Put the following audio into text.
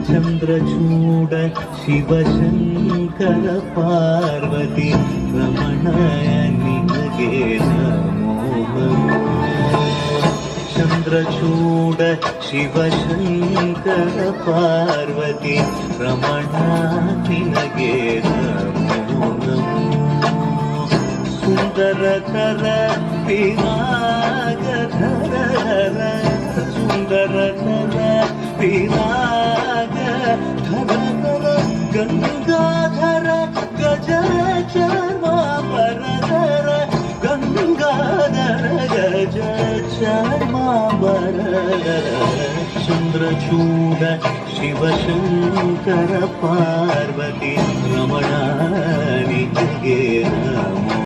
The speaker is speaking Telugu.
చంద్రచూడ శివశంకర పార్వతి రమణయ నినగే నమో. చంద్రచూడ శివశంకర పార్వతి రమణ నినగే నమో నమో. సుందరకర విరాగధర సుందరకర విరాగ ధర గంగాధర గజ చర్మాంబరధర గంగాధర గజ చర్మాంబరధర. చంద్రచూడ శివశంకర పార్వతి రమణ నినగే నమో.